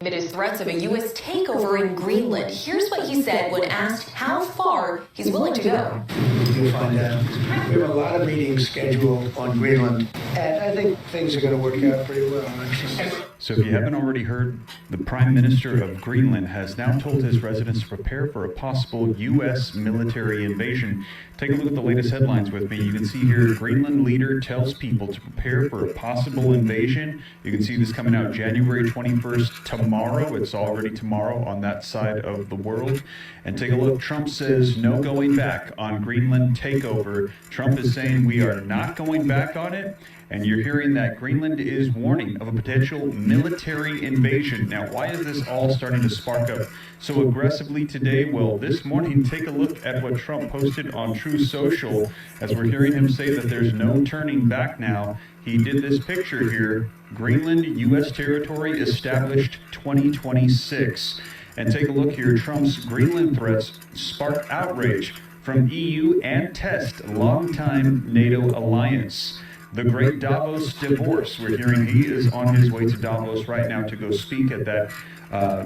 Amid his threats of a U.S. takeover in Greenland, here's what he said when asked how far he's willing to go. You'll find out. We have a lot of meetings scheduled on Greenland, and I think things are going to work out pretty well, actually. So if you haven't already heard, the Prime Minister of Greenland has now told his residents to prepare for a possible U.S. military invasion. Take a look at the latest headlines with me. You can see here, Greenland leader tells people to prepare for a possible invasion. You can see this coming out January 21st, tomorrow. It's already tomorrow on that side of the world. And take a look, Trump says no going back on Greenland takeover. Trump is saying we are not going back on it. And you're hearing that Greenland is warning of a potential military invasion. Now, why is this all starting to spark up so aggressively today? Well, this morning, take a look at what Trump posted on True Social as we're hearing him say that there's no turning back now. He did this picture here, Greenland, U.S. territory established 2026. And take a look here, Trump's Greenland threats spark outrage from EU and test longtime NATO alliance. The great Davos divorce. We're hearing he is on his way to Davos right now to go speak at that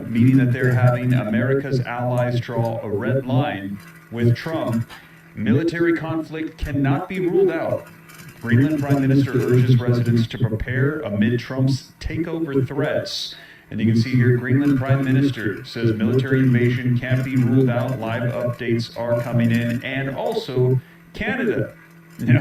meeting that they're having. America's allies draw a red line with Trump. Military conflict cannot be ruled out. Greenland Prime Minister urges residents to prepare amid Trump's takeover threats. And you can see here, Greenland Prime Minister says military invasion can't be ruled out. Live updates are coming in. And also, Canada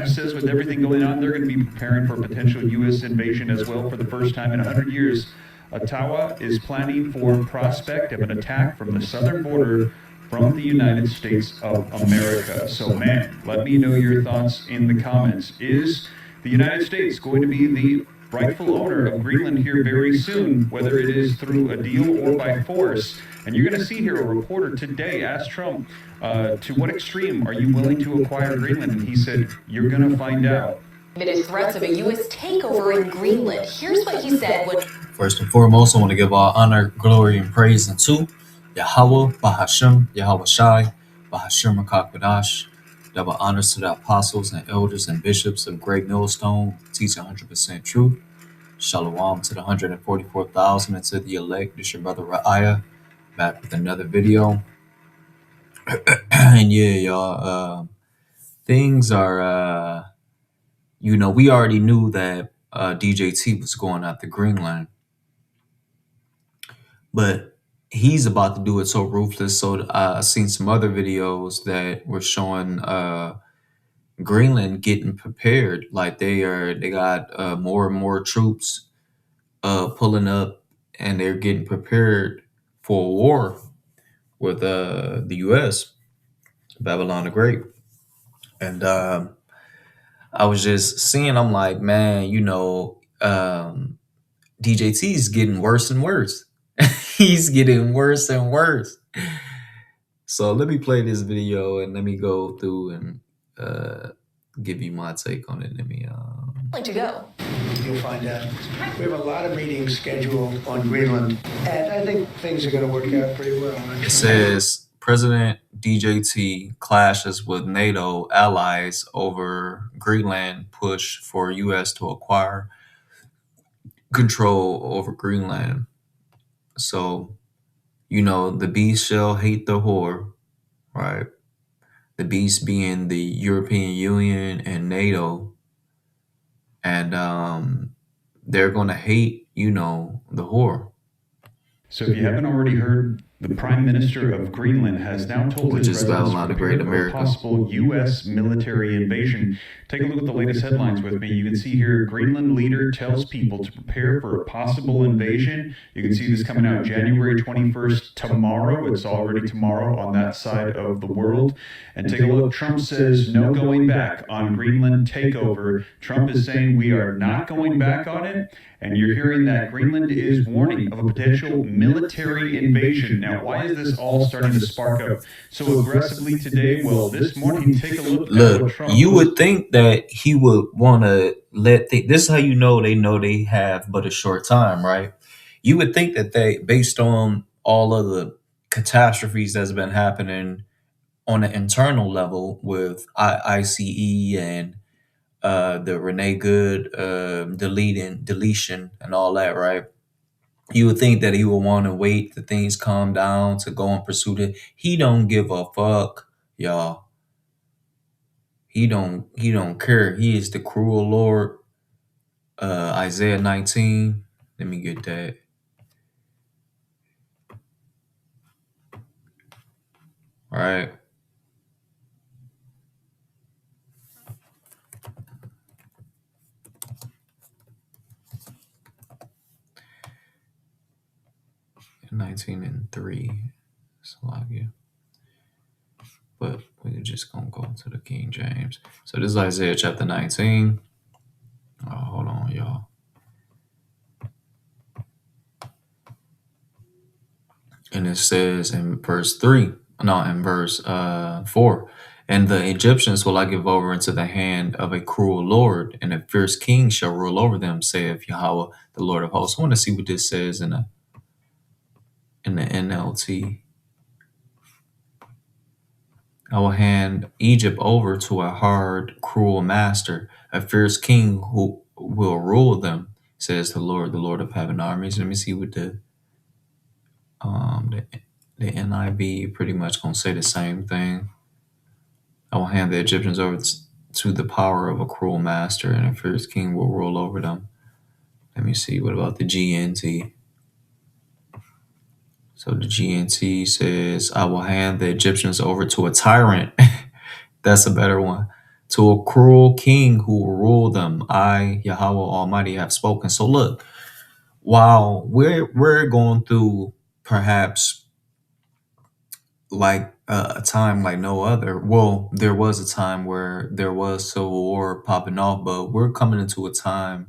says with everything going on, they're going to be preparing for a potential U.S. invasion as well for the first time in 100 years. Ottawa is planning for prospect of an attack from the southern border from the United States of America. So, man, let me know your thoughts in the comments. Is the United States going to be the rightful owner of Greenland here very soon, whether it is through a deal or by force? And you're going to see here a reporter today asked Trump, to what extreme are you willing to acquire Greenland? And he said, you're going to find out. Amid his threats of a U.S. takeover in Greenland, here's what he said when... First and foremost, I want to give all honor, glory, and praise unto Yahweh, Bahashem, Yahweh Shai, Bahashem Rakakadash. Double honors to the apostles and elders and bishops of Great Millstone, teaching 100% truth. Shalom to the 144,000 and to the elect. This your brother Ra'aya, back with another video. And yeah, y'all, things are, we already knew that DJT was going after Greenland, but he's about to do it so ruthless. So I seen some other videos that were showing Greenland getting prepared, like they got more and more troops pulling up, and they're getting prepared for a war with the U.S. Babylon the Great. And I was just seeing, I'm like, man, DJT is getting worse and worse. He's getting worse and worse. So let me play this video and let me go through and give you my take on it. Let me to go. You'll find out. We have a lot of meetings scheduled on Greenland, and I think things are going to work out pretty well, actually. It says President DJT clashes with NATO allies over Greenland push for U.S. to acquire control over Greenland. So, the beast shall hate the whore, right? The beast being the European Union and NATO. And they're going to hate, the whore. So if you haven't already heard, the Prime Minister of Greenland has now told his residents to prepare for a possible U.S. military invasion. Take a look at the latest headlines with me. You can see here, Greenland leader tells people to prepare for a possible invasion. You can see this coming out January 21st, tomorrow. It's already tomorrow on that side of the world. And take a look, Trump says no going back on Greenland takeover. Trump is saying we are not going back on it. And you're hearing that Greenland is warning of a potential military invasion. Now, why is this all starting to spark up so aggressively today? Well, this morning, take a look at what Trump... You would think that he would want to this is how they know they have but a short time, right? You would think that they, based on all of the catastrophes that's been happening on an internal level with ICE and the Renee Good deletion and all that, right? You would think that he would want to wait till things calm down to go and pursue it. He don't give a fuck, y'all. He don't care. He is the cruel Lord. Isaiah 19. Let me get that. All right. Nineteen and 3. So like, yeah. But we're just gonna go to the King James. So this is Isaiah chapter 19. Oh, hold on, y'all. And it says in verse 4, and the Egyptians will I give over into the hand of a cruel Lord, and a fierce king shall rule over them, saith Yahweh, the Lord of hosts. I want to see what this says in the NLT. I will hand Egypt over to a hard, cruel master, a fierce king who will rule them, says the Lord of heaven armies. Let me see what the NIV pretty much gonna say the same thing. I will hand the Egyptians over to the power of a cruel master, and a fierce king will rule over them. Let me see. What about the GNT? So the GNT says, I will hand the Egyptians over to a tyrant. That's a better one. To a cruel king who will rule them. I, Yahweh Almighty, have spoken. So look, while we're going through perhaps like a time like no other. Well, there was a time where there was civil war popping off, but we're coming into a time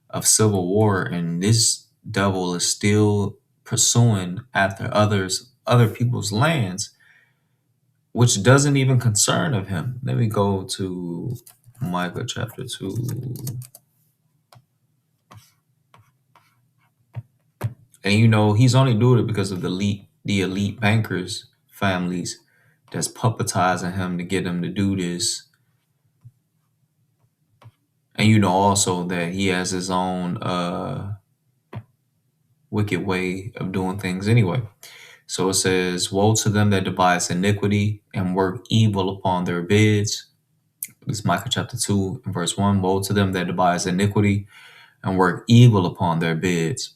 of civil war, and this devil is still pursuing after other people's lands, which doesn't even concern of him. Let me go to Micah chapter 2. And he's only doing it because of the elite bankers families that's puppetizing him to get him to do this. And also that he has his own wicked way of doing things anyway. So it says, woe to them that devise iniquity and work evil upon their beds. This is Micah chapter 2 and verse 1. Woe to them that devise iniquity and work evil upon their beds.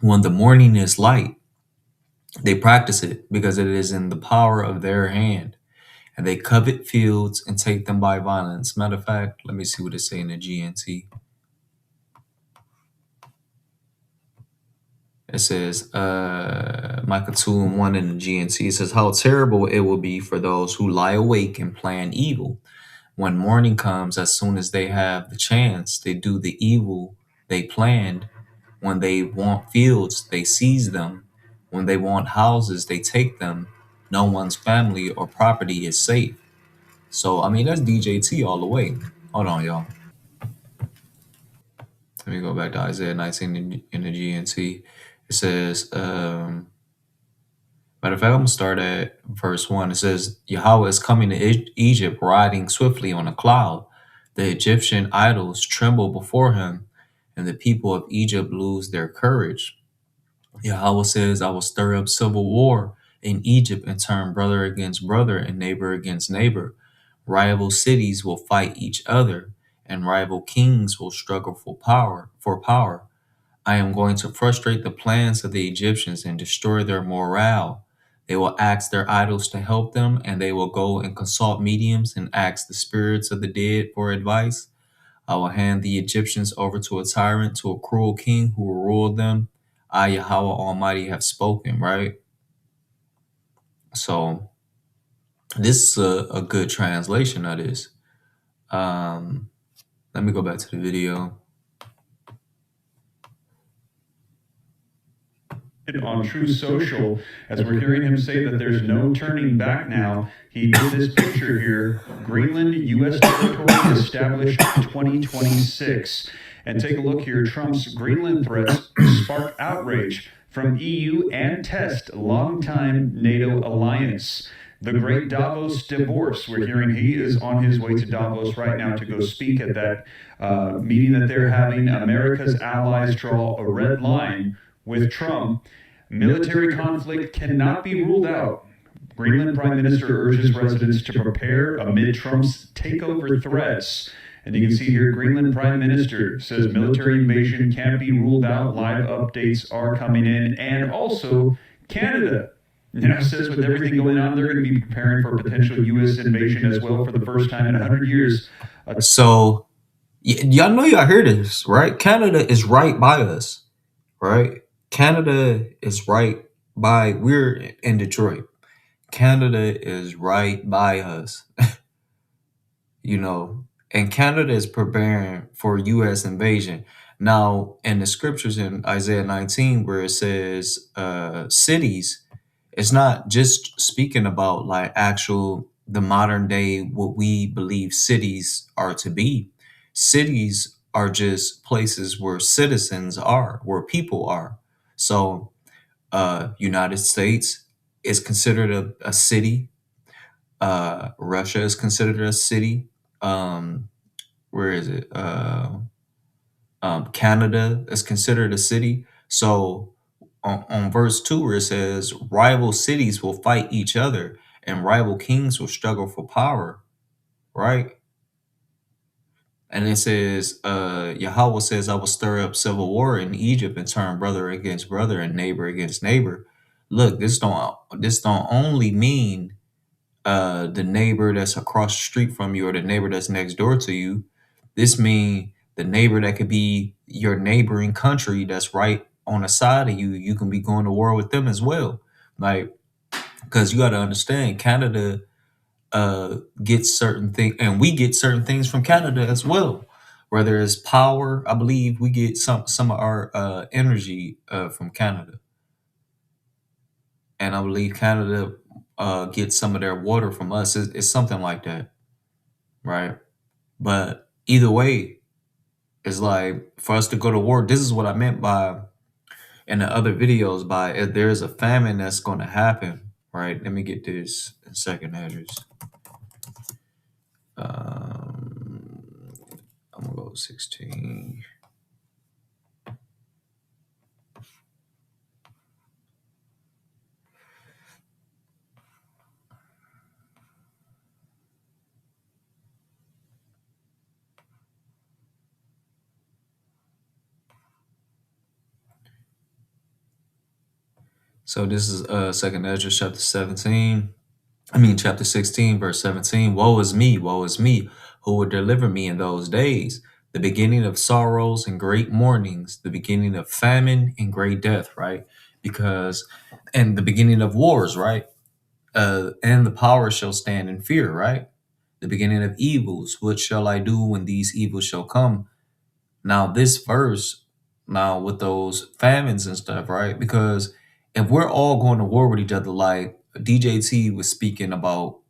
When the morning is light, they practice it because it is in the power of their hand. And they covet fields and take them by violence. Matter of fact, let me see what it say in the GNT. It says, Micah 2 and 1 in the GNT. It says, how terrible it will be for those who lie awake and plan evil. When morning comes, as soon as they have the chance, they do the evil they planned. When they want fields, they seize them. When they want houses, they take them. No one's family or property is safe. So, that's DJT all the way. Hold on, y'all. Let me go back to Isaiah 19 in the GNT. It says, matter of fact, I'm going to start at verse 1. It says, Yahweh is coming to Egypt riding swiftly on a cloud. The Egyptian idols tremble before him, and the people of Egypt lose their courage. Yahweh says, I will stir up civil war in Egypt and turn brother against brother and neighbor against neighbor. Rival cities will fight each other, and rival kings will struggle for power. I am going to frustrate the plans of the Egyptians and destroy their morale. They will ask their idols to help them, and they will go and consult mediums and ask the spirits of the dead for advice. I will hand the Egyptians over to a tyrant, to a cruel king who will rule them. I, Yahweh Almighty, have spoken, right? So this is a good translation of this. Let me go back to the video. On True Social, as we're hearing him say that there's no turning back now, he did this picture here, Greenland, U.S. territory established 2026. And take a look here, Trump's Greenland threats spark outrage from EU and test longtime NATO alliance. The great Davos divorce, we're hearing he is on his way to Davos right now to go speak at that meeting that they're having. America's allies draw a red line with Trump. Military conflict cannot be ruled out. Greenland Prime Minister urges residents to prepare amid Trump's takeover threats. And you can see here, Greenland Prime Minister says military invasion can't be ruled out. Live updates are coming in. And also, Canada says with everything going on, they're going to be preparing for a potential U.S. invasion as well for the first time in 100 years. So, y'all know y'all heard this, right? Canada is right by us, right? Canada is right by, we're in Detroit. Canada is right by us, and Canada is preparing for U.S. invasion. Now, in the scriptures in Isaiah 19, where it says cities, it's not just speaking about like actual, the modern day, what we believe cities are to be. Cities are just places where citizens are, where people are. So, United States is considered a city. Russia is considered a city. Where is it? Canada is considered a city. So on verse 2, where it says, rival cities will fight each other and rival kings will struggle for power, right? And it says, Yahweh says, I will stir up civil war in Egypt and turn brother against brother and neighbor against neighbor. Look, this don't only mean the neighbor that's across the street from you or the neighbor that's next door to you. This means the neighbor that could be your neighboring country that's right on the side of you. You can be going to war with them as well. Like, because you got to understand, Canada gets certain things, and we get certain things from Canada as well. Whether it's power, I believe we get some of our energy from Canada, and I believe Canada gets some of their water from us. It's something like that, right? But either way, it's like for us to go to war. This is what I meant by in the other videos. By if there's a famine that's going to happen, right? Let me get this in second address. I'm gonna go 16. So this is second Ezra chapter 16, verse 17. Woe is me, who will deliver me in those days? The beginning of sorrows and great mournings, the beginning of famine and great death, right? And the beginning of wars, right? And the power shall stand in fear, right? The beginning of evils, what shall I do when these evils shall come? Now, this verse, now with those famines and stuff, right? Because if we're all going to war with each other, like DJT was speaking about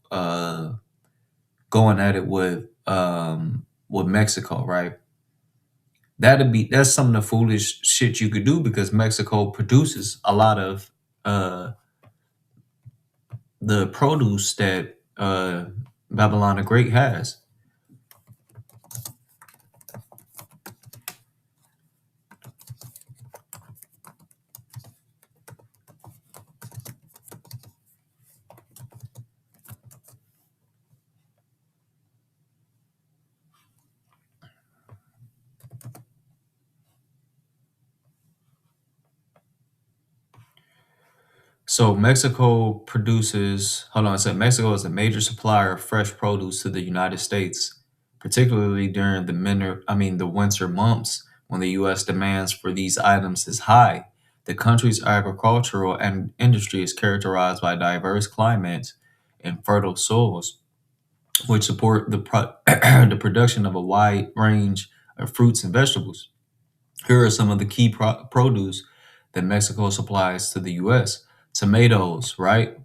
going at it with Mexico, right? That's some of the foolish shit you could do, because Mexico produces a lot of the produce that Babylon the Great has. So Mexico produces, hold on, I said Mexico is a major supplier of fresh produce to the United States, particularly during the winter months when the U.S. demands for these items is high. The country's agricultural and industry is characterized by diverse climates and fertile soils, which support the production of a wide range of fruits and vegetables. Here are some of the key produce that Mexico supplies to the U.S. Tomatoes, right?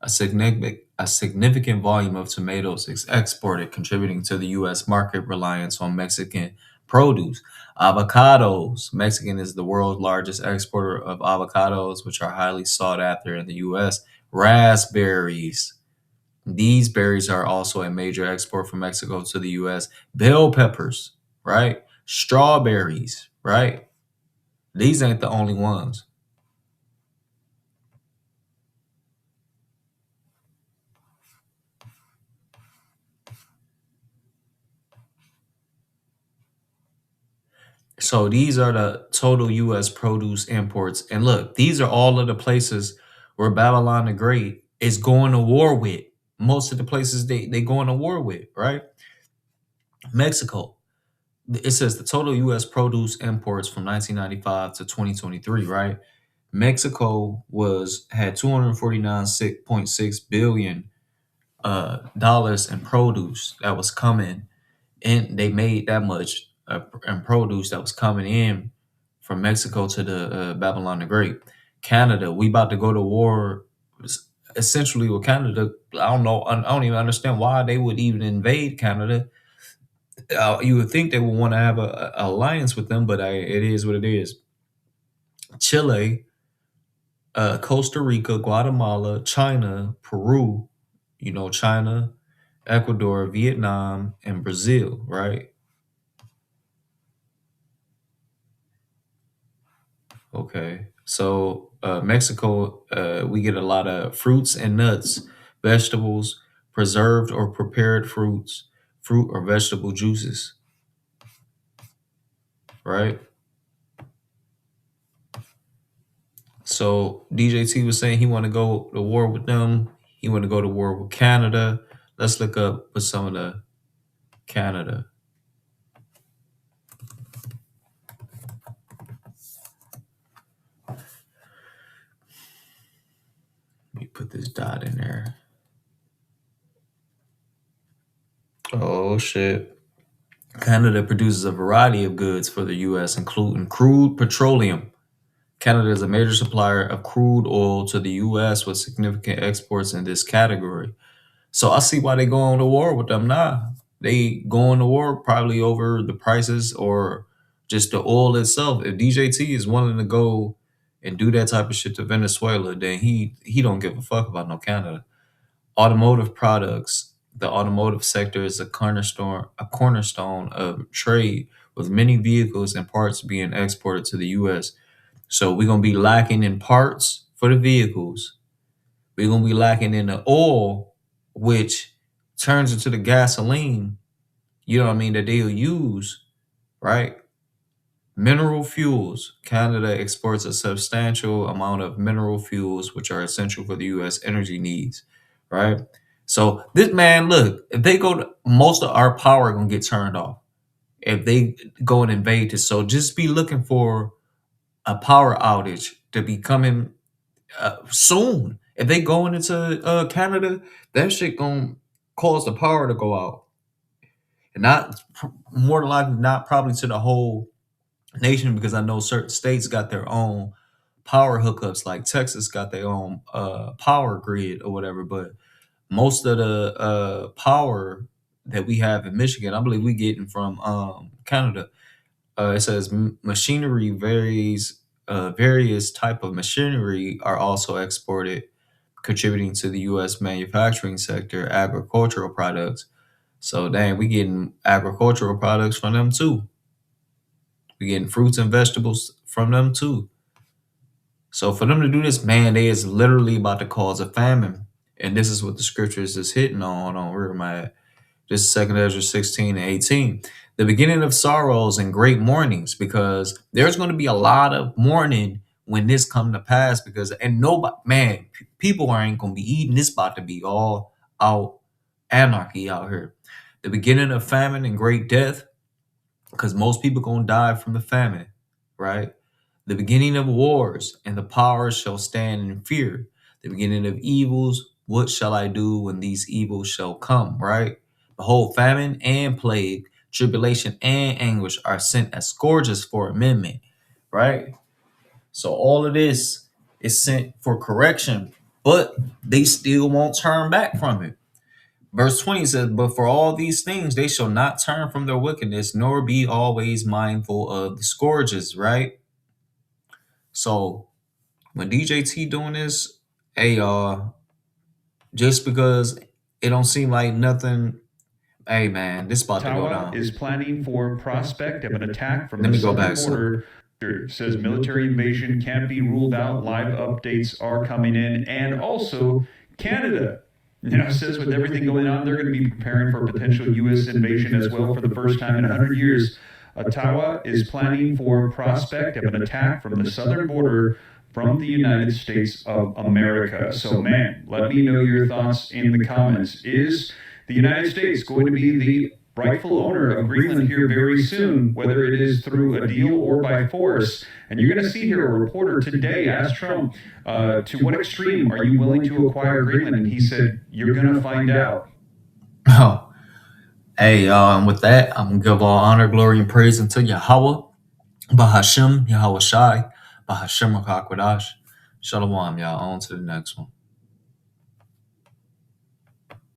A significant volume of tomatoes is exported, contributing to the U.S. market reliance on Mexican produce. Avocados. Mexican is the world's largest exporter of avocados, which are highly sought after in the U.S. Raspberries. These berries are also a major export from Mexico to the U.S. Bell peppers, right? Strawberries, right? These ain't the only ones. So these are the total U.S. produce imports. And look, these are all of the places where Babylon the Great is going to war with. Most of the places they going to war with, right? Mexico. It says the total U.S. produce imports from 1995 to 2023, right? Mexico had 249.6 billion dollars in produce that was coming in. They made that much in produce that was coming in from Mexico to the Babylon the Great. Canada, we about to go to war essentially with Canada. I don't know. I don't even understand why they would even invade Canada. You would think they would want to have a alliance with them, but it is what it is. Chile, Costa Rica, Guatemala, China, Peru, China, Ecuador, Vietnam, and Brazil, right? Okay. So Mexico, we get a lot of fruits and nuts, vegetables, preserved or prepared fruits, fruit or vegetable juices, right? So DJT was saying he want to go to war with them. He want to go to war with Canada. Let's look up with some of the Canada. Let me put this dot in there. Oh shit. Canada produces a variety of goods for the U.S., including crude petroleum. Canada is a major supplier of crude oil to the U.S. with significant exports in this category. So I see why they going to war with them now. They going to war probably over the prices or just the oil itself. If DJT is willing to go and do that type of shit to Venezuela, then he don't give a fuck about no Canada. Automotive products. The automotive sector is a cornerstone of trade, with many vehicles and parts being exported to the U.S. So we're gonna be lacking in parts for the vehicles. We're gonna be lacking in the oil, which turns into the gasoline, that they'll use, right? Mineral fuels. Canada exports a substantial amount of mineral fuels, which are essential for the U.S. energy needs, right? So this man, look, if they go, most of our power gonna get turned off if they go and invade this. So just be looking for a power outage to be coming soon. If they going into Canada, that shit gonna cause the power to go out, and not more than likely not probably to the whole nation, because I know certain states got their own power hookups, like Texas got their own power grid or whatever. But most of the power that we have in Michigan, I believe we getting from Canada. It says machinery varies. Various type of machinery are also exported, contributing to the U.S. manufacturing sector. Agricultural products. So dang, we getting agricultural products from them too. We getting fruits and vegetables from them too. So for them to do this, man, they is literally about to cause a famine. And this is what the scriptures is hitting on. Hold on, where am I at? This is 2 Ezra 16 and 18. The beginning of sorrows and great mournings, because there's going to be a lot of mourning when this come to pass, because, and nobody, man, people ain't going to be eating. This about to be all out anarchy out here. The beginning of famine and great death, because most people going to die from the famine, right? The beginning of wars, and the powers shall stand in fear. The beginning of evils, what shall I do when these evils shall come, right? Behold, famine and plague, tribulation and anguish are sent as scourges for amendment, right? So all of this is sent for correction, but they still won't turn back from it. Verse 20 says, but for all these things, they shall not turn from their wickedness, nor be always mindful of the scourges, right? So when DJT doing this, hey, just because it don't seem like nothing, hey man, this about to go Tawa down. is planning for prospect of an attack from Let the me go southern back. border. It says military invasion can't be ruled out. Live updates are coming in, and also Canada. It says with everything going on, they're going to be preparing for a potential U.S. invasion as well for the first time in 100 years. Ottawa is planning for prospect of an attack from the southern border from the United States of America. So, man, let me know your thoughts in the comments. Is the United States going to be the rightful owner of Greenland here very soon, whether it is through a deal or by force? And you're going to see here a reporter today asked Trump, to what extreme are you willing to acquire Greenland? And he said, you're going to find out. Oh, hey, and with that, I'm going to give all honor, glory, and praise unto Yahweh, Bahashem, Yahweh Shai, Bahashem Rakakwadash. Shalom, y'all. On to the next one.